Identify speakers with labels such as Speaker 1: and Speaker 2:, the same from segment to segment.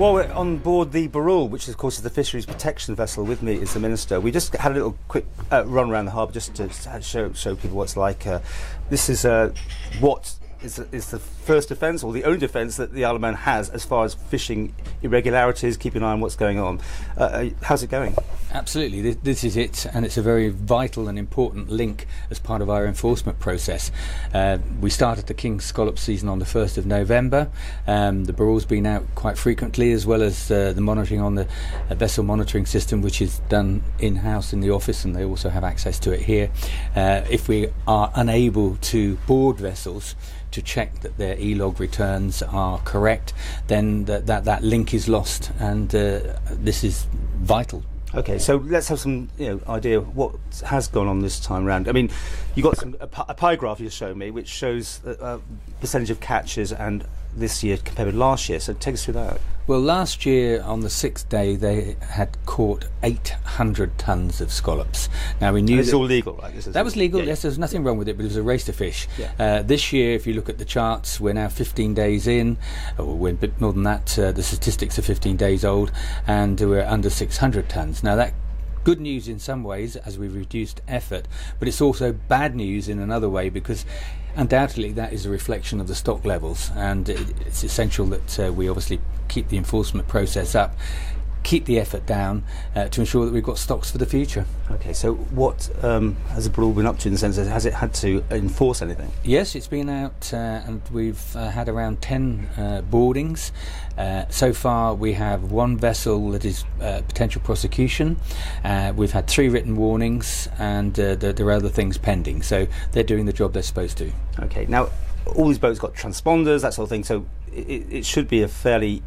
Speaker 1: Well, we're on board the Barrule, which of course is the fisheries protection vessel. With me is the Minister. We just had a little quick run around the harbour just to show people what it's like. This is what is the first offence, or the only offence that the Isle of Man has as far as fishing irregularities, keeping an eye on what's going on. How's it going?
Speaker 2: Absolutely, this is it, and it's a very vital and important link as part of our enforcement process. We started the King Scallop season on the 1st of November. The Barrule's been out quite frequently, as well as the monitoring on the vessel monitoring system, which is done in-house in the office, and they also have access to it here. If we are unable to board vessels to check that their ELog returns are correct, then that link is lost, and this is vital.
Speaker 1: Okay, so let's have some idea what has gone on this time round. I mean, you got a pie graph you showed me, which shows percentage of catches and this year compared with last year. So take us through that.
Speaker 2: Well, last year on the 6th day they had caught 800 tonnes of scallops. Now we knew
Speaker 1: it's all legal, right?
Speaker 2: That was legal. Yeah. Yes, there's nothing wrong with it, but it was a race to fish.
Speaker 1: Yeah.
Speaker 2: This year, if you look at the charts, we're now 15 days in. We're a bit more than that. The statistics are 15 days old, and we're under 600 tonnes. Now that. Good news in some ways as we've reduced effort, but it's also bad news in another way, because undoubtedly that is a reflection of the stock levels, and it's essential that we obviously keep the enforcement process up, keep the effort down to ensure that we've got stocks for the future.
Speaker 1: Okay, so what has the Barrule been up to in the sense that has it had to enforce anything?
Speaker 2: Yes, it's been out and we've had around 10 boardings. So far we have one vessel that is potential prosecution. We've had 3 written warnings, and there are other things pending, so they're doing the job they're supposed to.
Speaker 1: Okay, now all these boats got transponders, that sort of thing, so it should be a fairly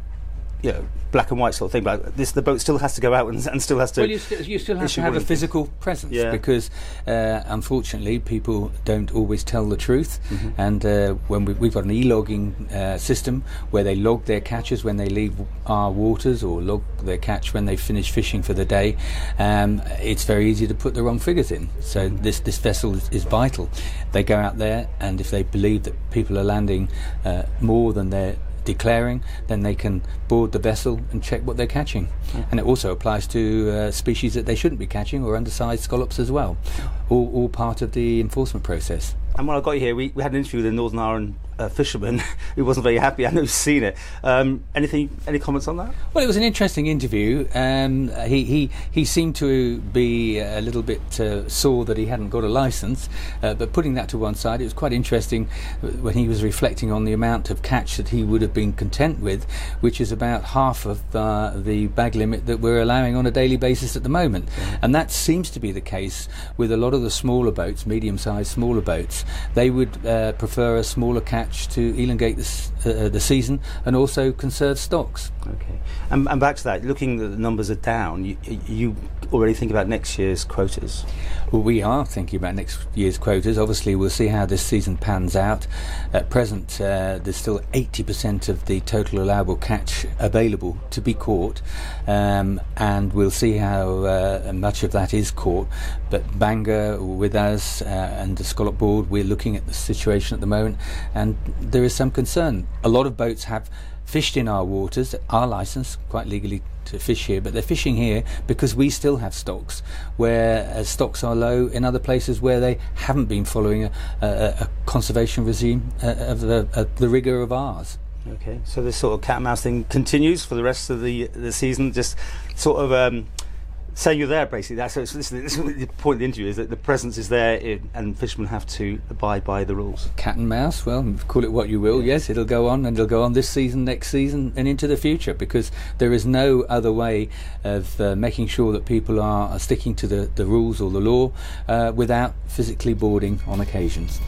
Speaker 1: black and white sort of thing, but the boat still has to go out and still has to.
Speaker 2: Well, you still have to have a physical presence, because unfortunately people don't always tell the truth.
Speaker 1: Mm-hmm.
Speaker 2: And when we've got an e-logging system where they log their catches when they leave our waters, or log their catch when they finish fishing for the day, it's very easy to put the wrong figures in. So this vessel is vital. They go out there, and if they believe that people are landing more than they're declaring, then they can board the vessel and check what they're catching. And it also applies to species that they shouldn't be catching, or undersized scallops as well, all part of the enforcement process. And
Speaker 1: when I got you here, we had an interview with a Northern Ireland fisherman who wasn't very happy. I know you've seen it. Any comments on that?
Speaker 2: Well, it was an interesting interview. He seemed to be a little bit sore that he hadn't got a licence, but putting that to one side, it was quite interesting when he was reflecting on the amount of catch that he would have been content with, which is about half of the bag limit that we're allowing on a daily basis at the moment. And that seems to be the case with a lot of the smaller boats, medium-sized smaller boats. They would prefer a smaller catch to elongate the season and also conserve stocks.
Speaker 1: Okay, and back to that, looking at the numbers are down, you already think about next year's quotas?
Speaker 2: Well, we are thinking about next year's quotas. Obviously we'll see how this season pans out. At present there's still 80% of the total allowable catch available to be caught, and we'll see how much of that is caught. But Bangor with us and the Scallop Board, we're looking at the situation at the moment, and there is some concern. A lot of boats have fished in our waters, are licensed quite legally to fish here, but they're fishing here because we still have stocks, where stocks are low in other places where they haven't been following a conservation regime of the rigour of ours.
Speaker 1: Okay, so this sort of cat and mouse thing continues for the rest of the season, just sort of saying you're there, basically. This is the point of the interview, is that the presence is there, and fishermen have to abide by the rules.
Speaker 2: Cat and mouse, well, call it what you will. Yes, it'll go on, and it'll go on this season, next season, and into the future, because there is no other way of making sure that people are sticking to the rules or the law without physically boarding on occasions.